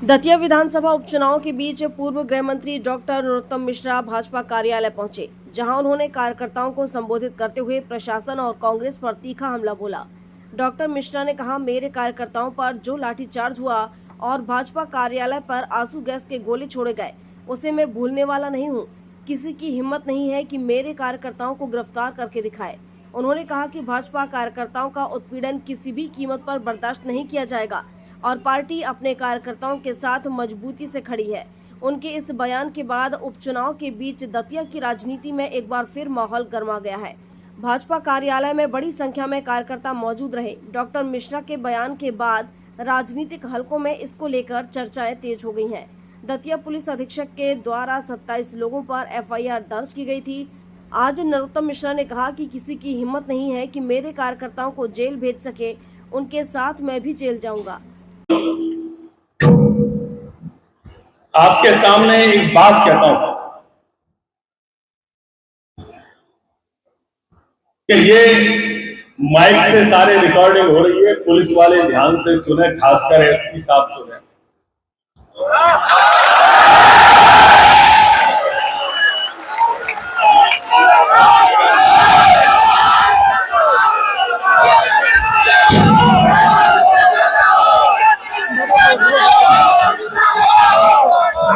दतिया विधानसभा उपचुनाव के बीच पूर्व गृह मंत्री डॉक्टर नरोत्तम मिश्रा भाजपा कार्यालय पहुंचे, जहां उन्होंने कार्यकर्ताओं को संबोधित करते हुए प्रशासन और कांग्रेस पर तीखा हमला बोला। डॉक्टर मिश्रा ने कहा, मेरे कार्यकर्ताओं पर जो लाठीचार्ज हुआ और भाजपा कार्यालय पर आंसू गैस के गोले छोड़े गए, उसे मैं भूलने वाला नहीं हूँ। किसी की हिम्मत नहीं है कि मेरे कार्यकर्ताओं को गिरफ्तार करके दिखाए। उन्होंने कहा कि भाजपा कार्यकर्ताओं का उत्पीड़न किसी भी कीमत पर बर्दाश्त नहीं किया जाएगा और पार्टी अपने कार्यकर्ताओं के साथ मजबूती से खड़ी है। उनके इस बयान के बाद उपचुनाव के बीच दतिया की राजनीति में एक बार फिर माहौल गर्मा गया है। भाजपा कार्यालय में बड़ी संख्या में कार्यकर्ता मौजूद रहे। डॉक्टर मिश्रा के बयान के बाद राजनीतिक हलकों में इसको लेकर चर्चाएं तेज हो गई हैं। दतिया पुलिस अधीक्षक के द्वारा 27 लोगों पर एफआईआर दर्ज की गई थी। आज नरोत्तम मिश्रा ने कहा कि किसी की हिम्मत नहीं है कि मेरे कार्यकर्ताओं को जेल भेज सके, उनके साथ मैं भी जेल जाऊंगा। आपके सामने एक बात कहता हूं कि ये माइक से सारे रिकॉर्डिंग हो रही है, पुलिस वाले ध्यान से सुने, खासकर एसपी साहब सुने।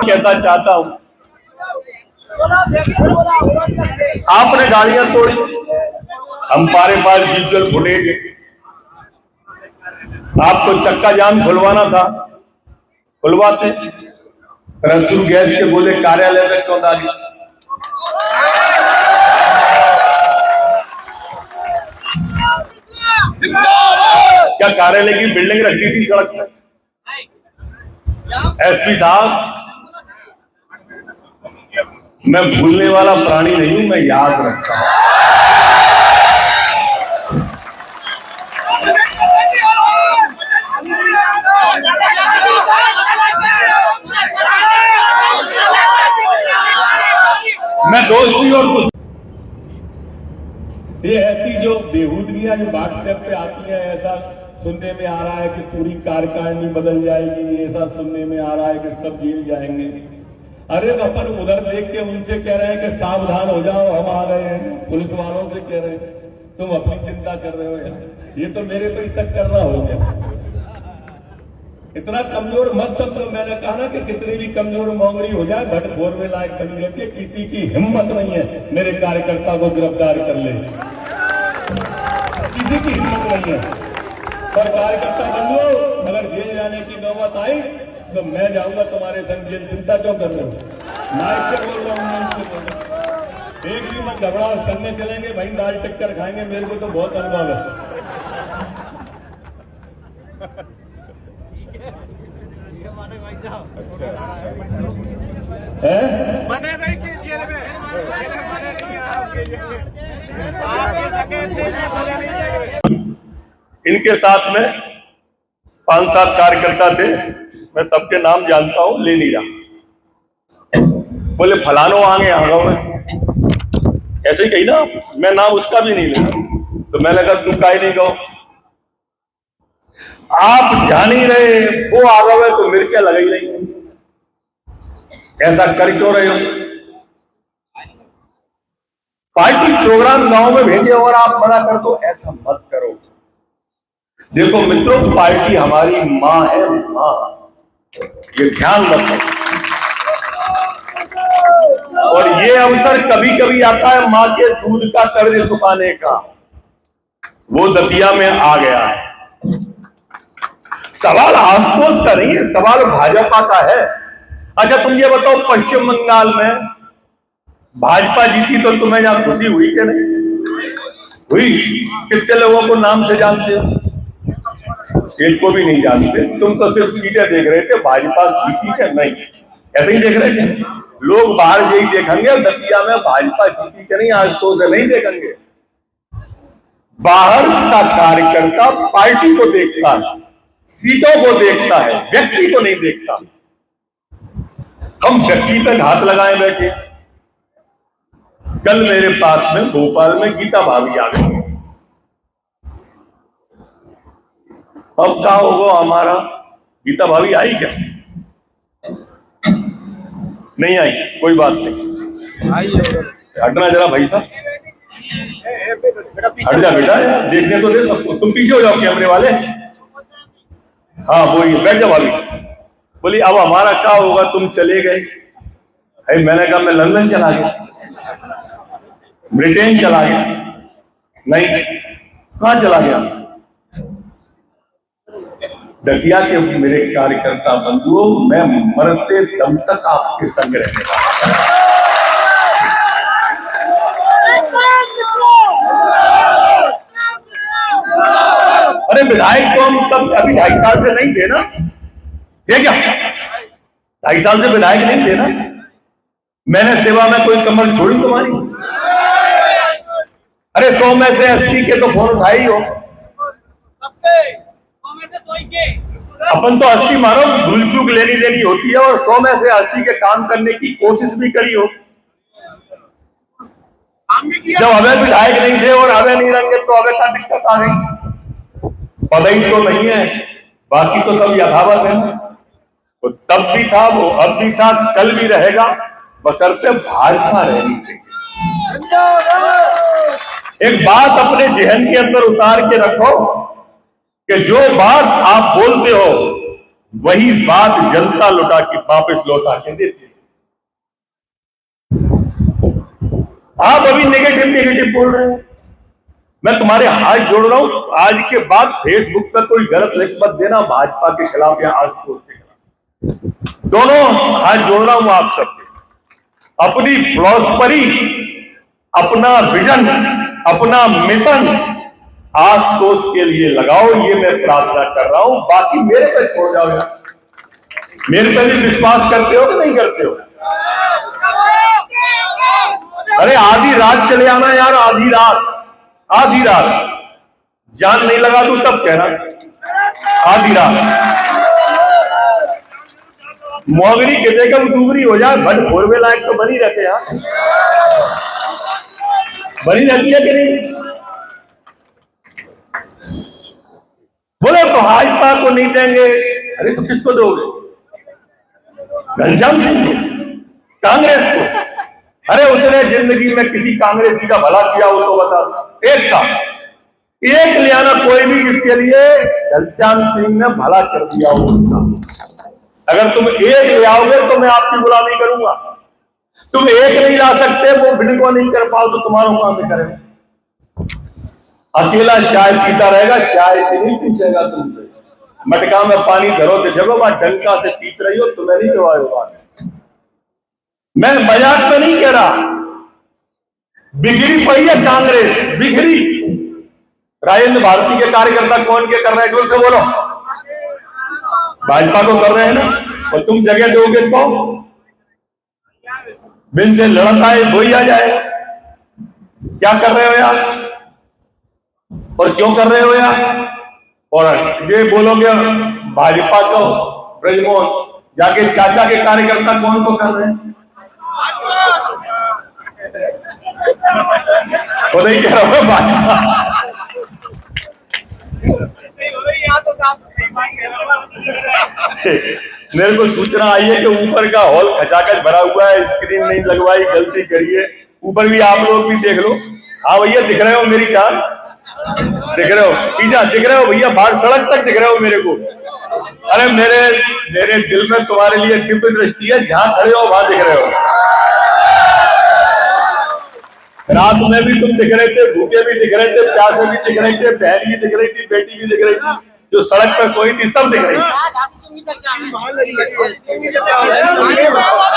कहता चाहता हूं, आपने गाड़ियां तोड़ी, हम पारे पार विजुअल फुटेज, आपको चक्का जाम खुलवाना था, खुलवाते। रसूल गैस के गोले कार्यालय में क्यों डाली? क्या कार्यालय की बिल्डिंग रख दी थी सड़क पर? एसपी साहब, मैं भूलने वाला प्राणी नहीं हूं, मैं याद रखता हूं। मैं दोस्ती और कुछ ये ऐसी जो बेहूदगियां जो व्हाट्सएप पे आती है, ऐसा सुनने में आ रहा है कि पूरी कार्यकारिणी बदल जाएगी, ऐसा सुनने में आ रहा है कि सब जेल जाएंगे। अरे अपन उधर देख के उनसे कह रहे हैं कि सावधान हो जाओ, हम आ गए हैं। पुलिस वालों से कह रहे हैं, तुम अपनी चिंता कर रहे हो यार। ये तो मेरे पे शक करना हो गया। इतना कमजोर मत समझो। मैंने कहा ना कि कितनी भी कमजोर मोंगरी हो जाए, भट भोर में लायक बनी रहती है। किसी की हिम्मत नहीं है मेरे कार्यकर्ता को गिरफ्तार कर ले, किसी की हिम्मत नहीं है। पर कार्यकर्ता बन लो, अगर जेल जाने की नौबत आई तो मैं जाऊंगा तुम्हारे संग जेल। चिंता क्यों कर रहे हो? माइक से बोल रहा हूं, एक भी मत घबराओ, करने चलेंगे भाई, दाल टिक्कर खाएंगे। मेरे को तो बहुत अनुभव है। इनके साथ में 5-7 कार्यकर्ता थे, मैं सबके नाम जानता हूं, ले नहीं रहा। बोले फलानो आगे आ गए, ऐसे ही कही ना, मैं नाम उसका भी नहीं लेना। तो मैंने कहा तू काहे नहीं कहो, आप जान ही रहे वो आ गए तो मिर्चा लगा ही नहीं, ऐसा कर क्यों रहे हो? पार्टी प्रोग्राम गांव में भेजे और आप मना कर दो, ऐसा मत करो। देखो मित्रों, पार्टी हमारी मां है, मां, ये ध्यान रखो। और ये अवसर कभी कभी आता है मां के दूध का कर्ज चुकाने का, वो दतिया में आ गया है। सवाल आशुतोष का नहीं है, सवाल भाजपा का है। अच्छा तुम ये बताओ, पश्चिम बंगाल में भाजपा जीती तो तुम्हें यहां खुशी हुई क्या? नहीं हुई। कितने लोगों को नाम से जानते हो? एक को भी नहीं जानते। तुम तो सिर्फ सीटें देख रहे थे, भाजपा जीती क्या नहीं, ऐसे ही देख रहे थे। लोग बाहर यही देखेंगे दतिया में भाजपा जीती क्या नहीं, आज तो उसे नहीं देखेंगे। बाहर का कार्यकर्ता पार्टी को देखता है, सीटों को देखता है, व्यक्ति को नहीं देखता। हम व्यक्ति पे घात लगाए बैठे। कल मेरे पास में भोपाल में गीता भाभी आ गई। अब क्या होगा हमारा? गीता भाभी आई क्या? नहीं आई, कोई बात नहीं। हटना जरा भाई साहब, हट जा बेटा, देखने तो दे सबको। तुम पीछे हो जाओ कैमरे वाले। हाँ बोलिए, बैठ जाओ भाभी। बोली अब हमारा क्या होगा, तुम चले गए। है मैंने कहा मैं लंदन चला गया, ब्रिटेन चला गया, नहीं कहां चला गया। दतिया के मेरे कार्यकर्ता बंधुओं, मैं मरते दम तक आपके संग रहने वाला। अरे विधायक तो हम तब अभी 2.5 साल से नहीं थे ना, थे क्या? 2.5 साल से विधायक नहीं थे ना। मैंने सेवा में कोई कमर छोड़ी तुम्हारी? अरे 100 में से 80 के तो फोन उठाए ही हो। अपन तो 80 मानो भूल चूक लेनी देनी होती है, और 100 में से 80 के काम करने की कोशिश भी करी हो। जब अबे विधायक नहीं थे और अबे नहीं रहेंगे तो अबे का दिक्कत आ गई। पदई तो नहीं है, बाकी तो सब यथावत है। तो तब भी था, वो अब भी था, कल भी रहेगा, बशर्ते भाजपा रहनी चाहिए। एक बात अपने जहन के अंदर उतार के रखो कि जो बात आप बोलते हो वही बात जनता वापस लौटा के देती है। आप अभी नेगेटिव बोल रहे हो, मैं तुम्हारे हाथ जोड़ रहा हूं, आज के बाद फेसबुक पर कोई गलत लिख मत देना भाजपा के खिलाफ या आशुतोष के खिलाफ। दोनों हाथ जोड़ रहा हूं आप सबके। अपनी फिलॉसफी, अपना विजन, अपना मिशन आशुतोष के लिए लगाओ, ये मैं प्रार्थना कर रहा हूं। बाकी मेरे पे छोड़ जाओ यार। मेरे पे भी विश्वास करते हो कि नहीं करते हो? अरे आधी रात चले आना यार, आधी रात जान नहीं लगा तू तब कहना। आधी रात मोगरी कहते का दूबरी हो जाए, भट भोरवे लायक तो बनी रहते यार, बनी रहती है कि नहीं? बोले तो भाजपा को नहीं देंगे, अरे तो किसको दोगे? घनश्याम सिंह को, कांग्रेस को? अरे उसने जिंदगी में किसी कांग्रेसी का भला किया हो तो बता दो, एक ले आना कोई भी जिसके लिए घनश्याम सिंह ने भला कर दिया हो उसका। अगर तुम एक ले आओगे तो मैं आपकी गुलामी करूंगा। तुम एक नहीं ला सकते, वो भिड़को नहीं कर पाओ तो तुम्हारा कहां से करें? अकेला चाय पीता रहेगा, चाय की नहीं पूछेगा तुमसे। मटका में पानी धरो तो जगो, वहां डंका से पीत रही हो, तुम्हें नहीं पिवाएगा। मैं मजाक में नहीं कह रहा, बिखरी पड़ी है कांग्रेस, बिखरी। राजेंद्र भारती के कार्यकर्ता कौन के कर रहे हैं? जोर से बोलो। भाजपा को कर रहे हैं ना, और तुम जगह दोगे तो बिन से लड़ता है वही आ जाएगा। क्या कर रहे हो यार, और क्यों कर रहे हो यार? और ये बोलोगे भाजपा को, ब्रजमोहन जाके चाचा के कार्यकर्ता कौन को कर रहे हैं? वो नहीं कह रहा हूं भाजपा। मेरे को सूचना आई है कि ऊपर का हॉल खचाखच भरा हुआ है, स्क्रीन नहीं लगवाई, गलती करिए। ऊपर भी आप लोग भी देख लो। हाँ भैया दिख रहे हो मेरी जान, दिख रहे हो पीछा, दिख रहे हो भैया, बाहर सड़क तक दिख रहे हो मेरे को। अरे मेरे दिल में तुम्हारे लिए दिव्य दृष्टि है, जहां खड़े हो वहां दिख रहे हो। रात में भी तुम दिख रहे थे, भूखे भी दिख रहे थे, प्यासे भी दिख रहे थे, बहन भी दिख रही थी, बेटी भी दिख रही थी, जो सड़क पर सोई थी सब दिख रही थी।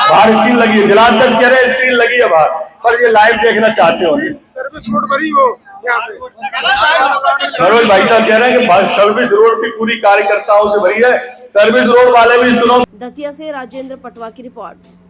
बाहर स्क्रीन लगी है, जलालदस कह रहे हैं स्क्रीन लगी है बाहर, पर ये लाइव देखना चाहते हो। सरोज भाई साहब कह रहे हैं कि सर्विस रोड भी पूरी कार्यकर्ताओं से भरी है। सर्विस रोड वाले भी सुनो। दतिया से राजेंद्र पटवा की रिपोर्ट।